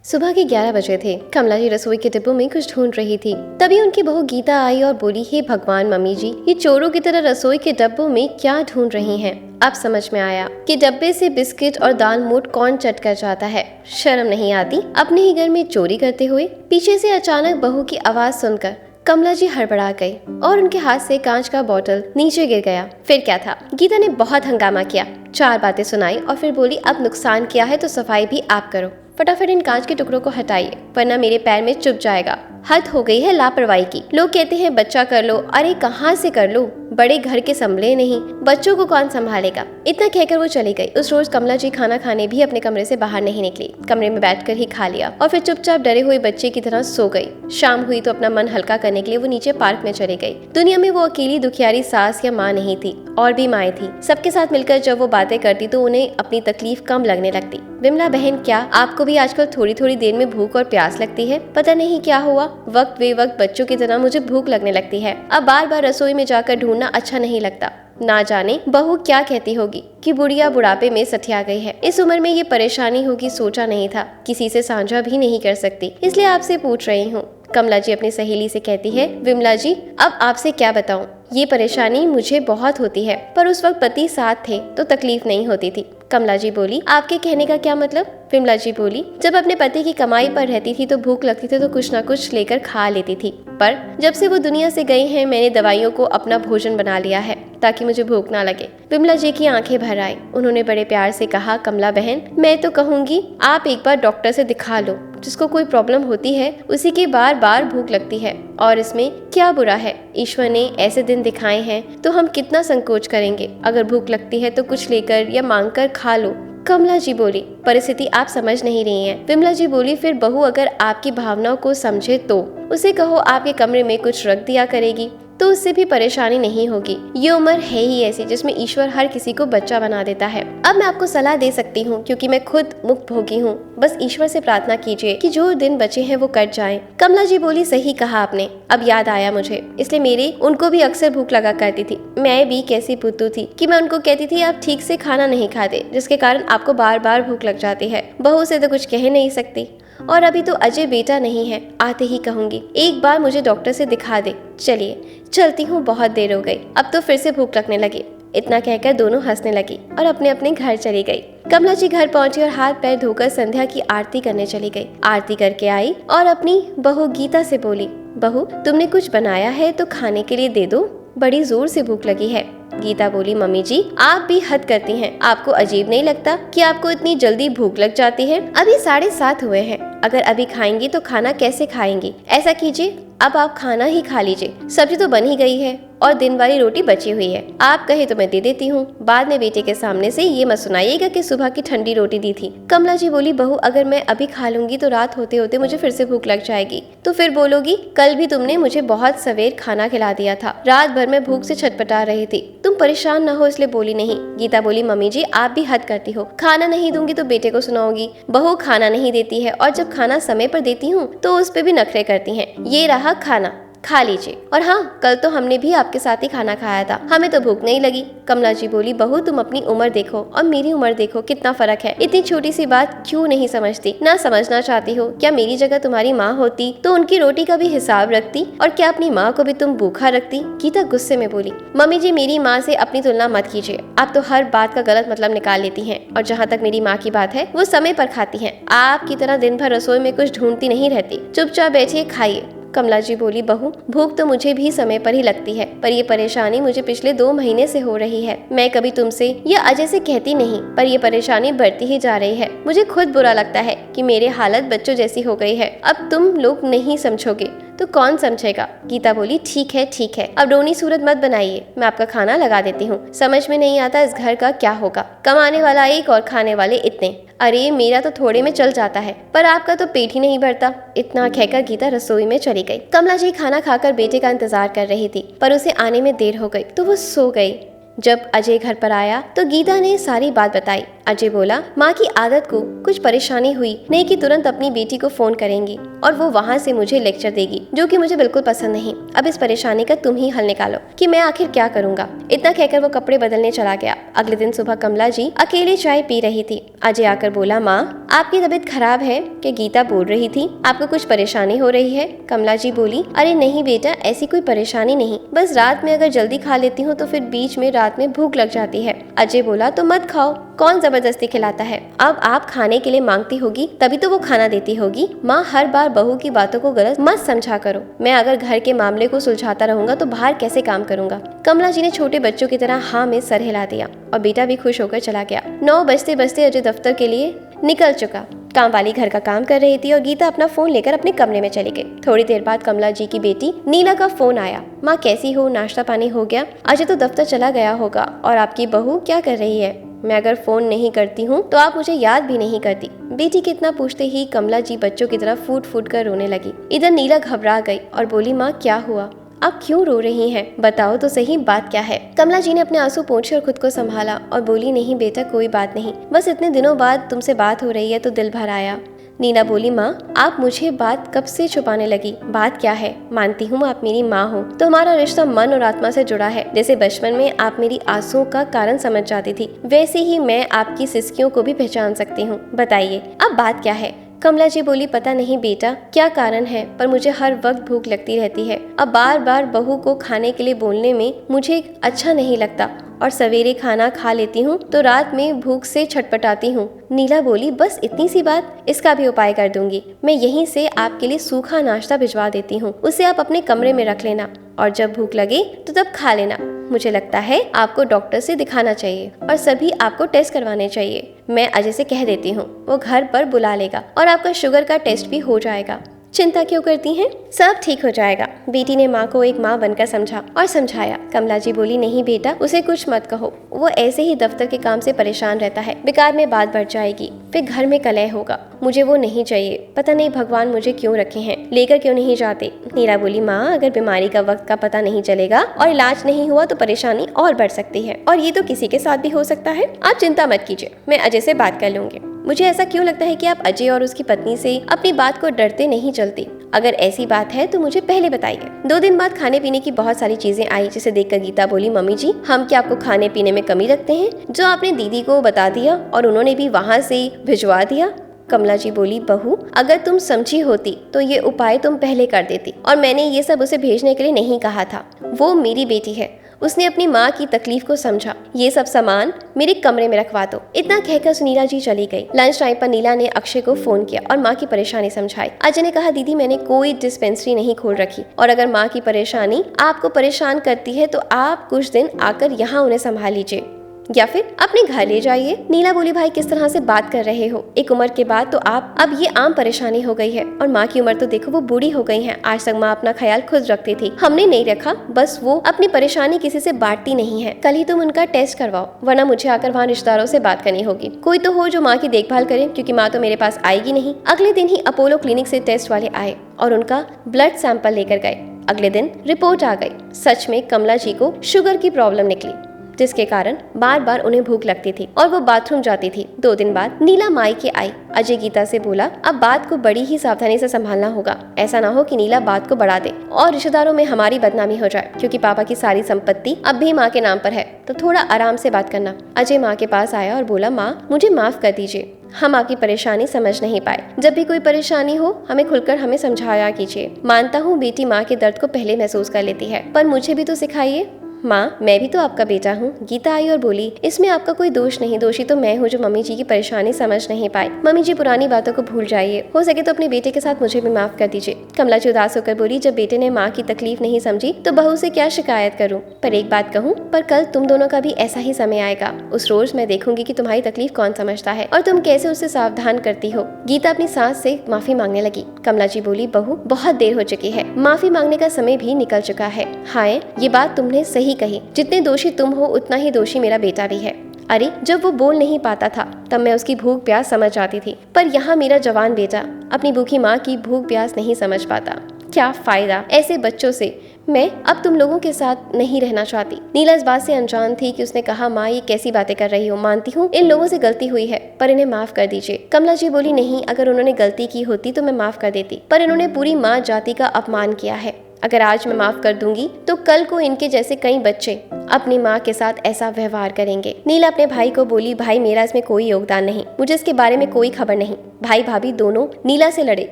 सुबह के 11 बजे थे। कमला जी रसोई के डिब्बों में कुछ ढूंढ रही थी। तभी उनकी बहू गीता आई और बोली, हे भगवान मम्मी जी, ये चोरों की तरह रसोई के डिब्बों में क्या ढूंढ रही हैं? अब समझ में आया कि डब्बे से बिस्किट और दाल मोट कौन चट कर जाता है। शर्म नहीं आती अपने ही घर में चोरी करते हुए। पीछे से अचानक बहू की आवाज सुनकर कमला जी हड़बड़ा गई और उनके हाथ से कांच का बोतल नीचे गिर गया। फिर क्या था, गीता ने बहुत हंगामा किया, 4 बातें सुनाई और फिर बोली, अब नुकसान किया है तो सफाई भी आप करो। फटाफट इन कांच के टुकड़ों को हटाइए वरना मेरे पैर में चुभ जाएगा। हद हो गई है लापरवाही की। लोग कहते हैं बच्चा कर लो, अरे कहाँ से कर लो, बड़े घर के संभले नहीं, बच्चों को कौन संभालेगा। इतना कहकर वो चली गई। उस रोज कमला जी खाना खाने भी अपने कमरे से बाहर नहीं निकली। कमरे में बैठकर ही खा लिया और फिर चुपचाप डरे हुए बच्चे की तरह सो गई। शाम हुई तो अपना मन हल्का करने के लिए वो नीचे पार्क में चली गई। दुनिया में वो अकेली दुखियारी सास या माँ नहीं थी, और भी माएँ थी। सबके साथ मिलकर जब वो बातें करती तो उन्हें अपनी तकलीफ कम लगने लगती। विमला बहन, क्या आपको भी आजकल थोड़ी थोड़ी देर में भूख और प्यास लगती है? पता नहीं क्या हुआ, वक्त बेवक्त बच्चों की तरह मुझे भूख लगने लगती है। अब बार बार रसोई में जाकर ढूंढना अच्छा नहीं लगता। ना जाने बहू क्या कहती होगी कि बुढ़िया बुढ़ापे में सठिया गई है। इस उम्र में ये परेशानी होगी सोचा नहीं था। किसी से साझा भी नहीं कर सकती, इसलिए आपसे पूछ रही हूँ। कमला जी अपनी सहेली से कहती है, विमला जी अब आपसे क्या बताऊं, ये परेशानी मुझे बहुत होती है, पर उस वक्त पति साथ थे तो तकलीफ नहीं होती थी। कमला जी बोली, आपके कहने का क्या मतलब? विमला जी बोली, जब अपने पति की कमाई पर रहती थी तो भूख लगती थी तो कुछ ना कुछ लेकर खा लेती थी, पर जब से वो दुनिया से गई हैं मैंने दवाइयों को अपना भोजन बना लिया है ताकि मुझे भूख ना लगे। विमला जी की आंखें भर आई। उन्होंने बड़े प्यार से कहा, कमला बहन मैं तो कहूँगी आप एक बार डॉक्टर से दिखा लो। जिसको कोई प्रॉब्लम होती है उसी की बार बार भूख लगती है, और इसमें क्या बुरा है? ईश्वर ने ऐसे दिन दिखाए हैं तो हम कितना संकोच करेंगे। अगर भूख लगती है तो कुछ लेकर या मांगकर खा लो। कमला जी बोली, परिस्थिति आप समझ नहीं रही हैं। विमला जी बोली, फिर बहू अगर आपकी भावनाओं को समझे तो उसे कहो आपके कमरे में कुछ रख दिया करेगी तो उससे भी परेशानी नहीं होगी। ये उम्र है ही ऐसी जिसमें ईश्वर हर किसी को बच्चा बना देता है। अब मैं आपको सलाह दे सकती हूँ क्योंकि मैं खुद मुक्त भोगी हूँ। बस ईश्वर से प्रार्थना कीजिए कि जो दिन बचे हैं वो कट जाएं। कमला जी बोली, सही कहा आपने, अब याद आया मुझे, इसलिए मेरी उनको भी अक्सर भूख लगा करती थी। मैं भी कैसी बुद्धू थी कि मैं उनको कहती थी आप ठीक से खाना नहीं खाते, जिसके कारण आपको बार बार भूख लग जाती है। बहू से तो कुछ कह नहीं सकती, और अभी तो अजय बेटा नहीं है, आते ही कहूंगी एक बार मुझे डॉक्टर से दिखा दे। चलिए चलती हूँ, बहुत देर हो गई, अब तो फिर से भूख लगने लगी। इतना कहकर दोनों हंसने लगी और अपने अपने घर चली गई। कमला जी घर पहुंची और हाथ पैर धोकर संध्या की आरती करने चली गई। आरती करके आई और अपनी बहू गीता से बोली, बहू तुमने कुछ बनाया है तो खाने के लिए दे दो, बड़ी जोर से भूख लगी है। गीता बोली, मम्मी जी आप भी हद करती हैं, आपको अजीब नहीं लगता कि आपको इतनी जल्दी भूख लग जाती है? अभी 7:30 हुए हैं, अगर अभी खाएंगी तो खाना कैसे खाएंगी? ऐसा कीजिए अब आप खाना ही खा लीजिए, सब्जी तो बन ही गई है और दिन वाली रोटी बची हुई है, आप कहे तो मैं दे देती हूँ। बाद में बेटे के सामने से ये मत सुनाइएगा कि सुबह की ठंडी रोटी दी थी। कमला जी बोली, बहू अगर मैं अभी खा लूंगी तो रात होते होते मुझे फिर से भूख लग जाएगी, तो फिर बोलोगी कल भी तुमने मुझे बहुत सवेर खाना खिला दिया था, रात भर मैं भूख से छटपटा रही थी, तुम परेशान न हो इसलिए बोली नहीं। गीता बोली, मम्मी जी आप भी हद करती हो, खाना नहीं दूंगी तो बेटे को सुनाओगी। बहू खाना नहीं देती है और जब खाना समय पर देती हूँ तो उस पे भी नखरे करती हैं। ये रहा खाना, खा लीजिए। और हाँ, कल तो हमने भी आपके साथ ही खाना खाया था, हमें तो भूख नहीं लगी। कमला जी बोली, बहू तुम अपनी उम्र देखो और मेरी उम्र देखो, कितना फर्क है। इतनी छोटी सी बात क्यों नहीं समझती? ना समझना चाहती हो? क्या मेरी जगह तुम्हारी माँ होती तो उनकी रोटी का भी हिसाब रखती, और क्या अपनी माँ को भी तुम भूखा रखती? गीता गुस्से में बोली, मम्मी जी मेरी माँ से अपनी तुलना मत कीजिए, आप तो हर बात का गलत मतलब निकाल लेती हैं, और जहाँ तक मेरी माँ की बात है वो समय पर खाती हैं, आपकी तरह दिन भर रसोई में कुछ ढूंढती नहीं रहती। चुपचाप बैठिए, खाइए। कमला जी बोली, बहू भूख तो मुझे भी समय पर ही लगती है, पर ये परेशानी मुझे पिछले 2 महीने से हो रही है। मैं कभी तुमसे या अजय से कहती नहीं, पर ये परेशानी बढ़ती ही जा रही है। मुझे खुद बुरा लगता है कि मेरी हालत बच्चों जैसी हो गई है। अब तुम लोग नहीं समझोगे तो कौन समझेगा? गीता बोली, ठीक है ठीक है, अब रोनी सूरत मत बनाइए, मैं आपका खाना लगा देती हूँ। समझ में नहीं आता इस घर का क्या होगा, कमाने वाला एक और खाने वाले इतने। अरे मेरा तो थोड़े में चल जाता है, पर आपका तो पेट ही नहीं भरता। इतना कहकर गीता रसोई में चली गई। कमला जी खाना खाकर बेटे का इंतजार कर रही थी, पर उसे आने में देर हो गई तो वो सो गई। जब अजय घर पर आया तो गीता ने सारी बात बताई। अजय बोला, माँ की आदत को कुछ परेशानी हुई नहीं कि तुरंत अपनी बेटी को फोन करेंगी और वो वहाँ से मुझे लेक्चर देगी, जो कि मुझे बिल्कुल पसंद नहीं। अब इस परेशानी का तुम ही हल निकालो कि मैं आखिर क्या करूँगा। इतना कहकर वो कपड़े बदलने चला गया। अगले दिन सुबह कमला जी अकेले चाय पी रही थी। अजय आकर बोला, माँ आपकी तबीयत खराब है कि गीता बोल रही थी, आपको कुछ परेशानी हो रही है? कमला जी बोली, अरे नहीं बेटा, ऐसी कोई परेशानी नहीं, बस रात में अगर जल्दी खा लेती हूँ तो फिर बीच में रात में भूख लग जाती है। अजय बोला, तो मत खाओ, कौन जबरदस्ती खिलाता है? अब आप खाने के लिए मांगती होगी तभी तो वो खाना देती होगी। माँ हर बार बहू की बातों को गलत मत समझा करो। मैं अगर घर के मामले को सुलझाता रहूंगा तो बाहर कैसे काम करूंगा? कमला जी ने छोटे बच्चों की तरह हाँ में सर हिला दिया और बेटा भी खुश होकर चला गया। 9 बजते बजते अजय दफ्तर के लिए निकल चुका। काम वाली घर का काम कर रही थी और गीता अपना फोन लेकर अपने कमरे में चली गई। थोड़ी देर बाद कमला जी की बेटी नीला का फोन आया। माँ कैसी हो, नाश्ता पानी हो गया? अजय तो दफ्तर चला गया होगा। और आपकी बहू क्या कर रही है? मैं अगर फोन नहीं करती हूँ तो आप मुझे याद भी नहीं करती। बेटी के इतना पूछते ही कमला जी बच्चों की तरफ फूट फूट कर रोने लगी। इधर नीला घबरा गई और बोली, माँ क्या हुआ, आप क्यों रो रही हैं? बताओ तो सही, बात क्या है? कमला जी ने अपने आंसू पोंछे और खुद को संभाला और बोली, नहीं बेटा कोई बात नहीं, बस इतने दिनों बाद तुमसे बात हो रही है तो दिल भर आया। नीना बोली, माँ आप मुझे बात कब से छुपाने लगी? बात क्या है? मानती हूँ आप मेरी माँ हो तो हमारा रिश्ता मन और आत्मा से जुड़ा है। जैसे बचपन में आप मेरी आंसुओं का कारण समझ जाती थी, वैसे ही मैं आपकी सिसकियों को भी पहचान सकती हूँ। बताइए अब बात क्या है? कमला जी बोली, पता नहीं बेटा क्या कारण है, पर मुझे हर वक्त भूख लगती रहती है। अब बार बार बहू को खाने के लिए बोलने में मुझे अच्छा नहीं लगता और सवेरे खाना खा लेती हूँ तो रात में भूख से छटपटाती हूँ। नीला बोली, बस इतनी सी बात, इसका भी उपाय कर दूंगी। मैं यहीं से आपके लिए सूखा नाश्ता भिजवा देती हूँ, उसे आप अपने कमरे में रख लेना और जब भूख लगे तो तब खा लेना। मुझे लगता है आपको डॉक्टर से दिखाना चाहिए और सभी आपको टेस्ट करवाने चाहिए। मैं अजय से कह देती हूँ, वो घर पर बुला लेगा और आपका शुगर का टेस्ट भी हो जाएगा। चिंता क्यों करती हैं? सब ठीक हो जाएगा। बेटी ने माँ को एक माँ बनकर समझा और समझाया। कमला जी बोली, नहीं बेटा उसे कुछ मत कहो, वो ऐसे ही दफ्तर के काम से परेशान रहता है, बेकार में बात बढ़ जाएगी, फिर घर में कलह होगा। मुझे वो नहीं चाहिए, पता नहीं भगवान मुझे क्यों रखे हैं, लेकर क्यों नहीं जाते? नीरा बोली, माँ अगर बीमारी का वक्त का पता नहीं चलेगा और इलाज नहीं हुआ तो परेशानी और बढ़ सकती है, और ये तो किसी के साथ भी हो सकता है। आप चिंता मत कीजिए, मैं अजय से बात कर लूंगी। मुझे ऐसा क्यों लगता है कि आप अजय और उसकी पत्नी से अपनी बात को डरते नहीं चलती। अगर ऐसी बात है तो मुझे पहले बताइए। 2 दिन बाद खाने पीने की बहुत सारी चीजें आई, जिसे देखकर गीता बोली, मम्मी जी हम क्या आपको खाने पीने में कमी रखते हैं? जो आपने दीदी को बता दिया और उन्होंने भी वहाँ से भिजवा दिया। कमला जी बोली, बहू अगर तुम समझी होती तो ये उपाय तुम पहले कर देती, और मैंने ये सब उसे भेजने के लिए नहीं कहा था। वो मेरी बेटी है, उसने अपनी माँ की तकलीफ को समझा। ये सब सामान मेरे कमरे में रखवा दो। इतना कहकर सुनीला जी चली गई। लंच टाइम पर नीला ने अक्षय को फोन किया और माँ की परेशानी समझाई। अजय ने कहा, दीदी मैंने कोई डिस्पेंसरी नहीं खोल रखी, और अगर माँ की परेशानी आपको परेशान करती है तो आप कुछ दिन आकर यहाँ उन्हें संभाल लीजिए या फिर अपने घर ले जाइए। नीला बोली, भाई किस तरह से बात कर रहे हो? एक उम्र के बाद तो आप अब ये आम परेशानी हो गई है, और माँ की उम्र तो देखो वो बूढ़ी हो गई है। आज तक माँ अपना ख्याल खुद रखती थी, हमने नहीं रखा, बस वो अपनी परेशानी किसी से बांटती नहीं है। कल ही तुम उनका टेस्ट करवाओ, वरना मुझे आकर वहाँ रिश्तेदारों से बात करनी होगी। कोई तो हो जो माँ की देखभाल करे, क्योंकि माँ तो मेरे पास आएगी नहीं। अगले दिन ही अपोलो क्लिनिक से टेस्ट वाले आए और उनका ब्लड सैंपल लेकर गए। अगले दिन रिपोर्ट आ गई। सच में कमला जी को शुगर की प्रॉब्लम निकली, जिसके कारण बार बार उन्हें भूख लगती थी और वो बाथरूम जाती थी। 2 दिन बाद नीला मायके आई। अजय गीता से बोला, अब बात को बड़ी ही सावधानी से संभालना होगा, ऐसा ना हो कि नीला बात को बढ़ा दे और रिश्तेदारों में हमारी बदनामी हो जाए, क्योंकि पापा की सारी संपत्ति अब भी माँ के नाम पर है, तो थोड़ा आराम से बात करना। अजय माँ के पास आया और बोला, माँ मुझे माफ कर दीजिए, हम आपकी परेशानी समझ नहीं पाए। जब भी कोई परेशानी हो हमें खुलकर हमें समझाया कीजिए। मानता हूँ बेटी माँ के दर्द को पहले महसूस कर लेती है, पर मुझे भी तो सिखाइए। माँ मैं भी तो आपका बेटा हूँ। गीता आई और बोली, इसमें आपका कोई दोष नहीं, दोषी तो मैं हूँ जो मम्मी जी की परेशानी समझ नहीं पाई। मम्मी जी पुरानी बातों को भूल जाइए, हो सके तो अपने बेटे के साथ मुझे भी माफ कर दीजिए। कमला जी उदास होकर बोली, जब बेटे ने माँ की तकलीफ नहीं समझी तो बहू से क्या शिकायत करूँ? पर एक बात कहूँ, पर कल तुम दोनों का भी ऐसा ही समय आएगा। उस रोज मैं देखूंगी कि तुम्हारी तकलीफ कौन समझता है और तुम कैसे उसे सावधान करती हो। गीता अपनी सास से माफी मांगने लगी। कमला जी बोली, बहू बहुत देर हो चुकी है, माफी मांगने का समय भी निकल चुका है। हाय ये बात तुमने सही कही, जितने दोषी तुम हो उतना ही दोषी मेरा बेटा भी है। अरे जब वो बोल नहीं पाता था तब मैं उसकी भूख प्यास समझ जाती थी, पर यहाँ मेरा जवान बेटा अपनी भूखी माँ की भूख प्यास नहीं समझ पाता। क्या फायदा ऐसे बच्चों से मैं अब तुम लोगों के साथ नहीं रहना चाहती। नीला इस बात से अनजान थी कि उसने कहा, माँ ये कैसी बातें कर रही हो, मानती हूँ इन लोगों से गलती हुई है, पर इन्हें माफ कर दीजिए। कमला जी बोली, नहीं, अगर उन्होंने गलती की होती तो मैं माफ कर देती, पर इन्होंने पूरी माँ जाति का अपमान किया है। अगर आज मैं माफ कर दूंगी तो कल को इनके जैसे कई बच्चे अपनी माँ के साथ ऐसा व्यवहार करेंगे। नीला अपने भाई को बोली, भाई मेरा इसमें कोई योगदान नहीं, मुझे इसके बारे में कोई खबर नहीं। भाई भाभी दोनों नीला से लड़े।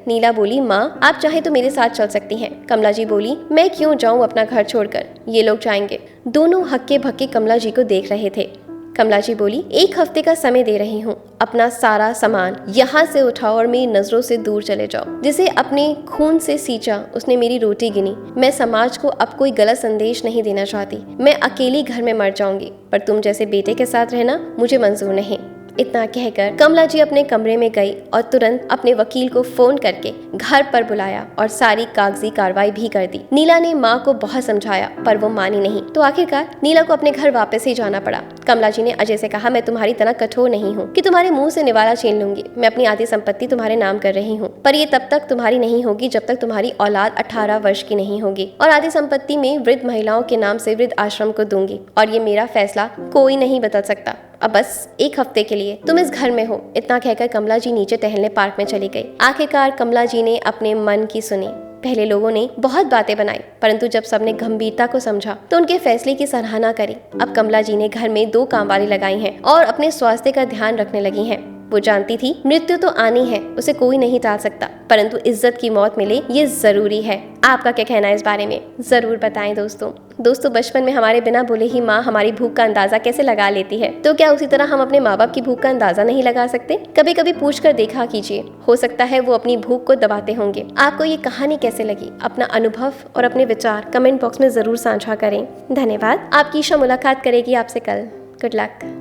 नीला बोली, माँ आप चाहे तो मेरे साथ चल सकती हैं। कमला जी बोली, मैं क्यों जाऊँ अपना घर छोड़कर, ये लोग जाएंगे। दोनों हक्के भक्के कमला जी को देख रहे थे। कमला जी बोली, 1 हफ्ते का समय दे रही हूँ, अपना सारा सामान यहाँ से उठाओ और मेरी नजरों से दूर चले जाओ। जिसे अपने खून से सींचा उसने मेरी रोटी गिनी। मैं समाज को अब कोई गलत संदेश नहीं देना चाहती। मैं अकेली घर में मर जाऊंगी, पर तुम जैसे बेटे के साथ रहना मुझे मंजूर नहीं। इतना कहकर कमला जी अपने कमरे में गई और तुरंत अपने वकील को फोन करके घर पर बुलाया और सारी कागजी कार्रवाई भी कर दी। नीला ने माँ को बहुत समझाया पर वो मानी नहीं, तो आखिरकार नीला को अपने घर वापस ही जाना पड़ा। कमला जी ने अजय से कहा, मैं तुम्हारी तरह कठोर नहीं हूँ कि तुम्हारे मुंह से निवाला छीन लूंगी। मैं अपनी आधी संपत्ति तुम्हारे नाम कर रही हूँ, पर ये तब तक तुम्हारी नहीं होगी जब तक तुम्हारी औलाद 18 वर्ष की नहीं होगी, और आधी संपत्ति में वृद्ध महिलाओं के नाम से वृद्ध आश्रम को दूंगी, और ये मेरा फैसला कोई नहीं बदल सकता। अब बस 1 हफ्ते के लिए तुम इस घर में हो। इतना कहकर कमला जी नीचे टहलने पार्क में चली गई। आखिरकार कमला जी ने अपने मन की सुनी। पहले लोगों ने बहुत बातें बनाई, परंतु जब सबने गंभीरता को समझा तो उनके फैसले की सराहना करी। अब कमला जी ने घर में 2 कामवाली लगाई हैं और अपने स्वास्थ्य का ध्यान रखने लगी हैं। वो जानती थी मृत्यु तो आनी है, उसे कोई नहीं टाल सकता, परंतु इज्जत की मौत मिले ये जरूरी है। आपका क्या कहना है इस बारे में, जरूर बताएं दोस्तों। बचपन में हमारे बिना बोले ही माँ हमारी भूख का अंदाजा कैसे लगा लेती है, तो क्या उसी तरह हम अपने माँ बाप की भूख का अंदाजा नहीं लगा सकते? कभी कभी पूछ कर देखा कीजिए, हो सकता है वो अपनी भूख को दबाते होंगे। आपको ये कहानी कैसे लगी, अपना अनुभव और अपने विचार कमेंट बॉक्स में जरूर साझा करें। धन्यवाद। आपकी मुलाकात करेगी आपसे कल। Good luck.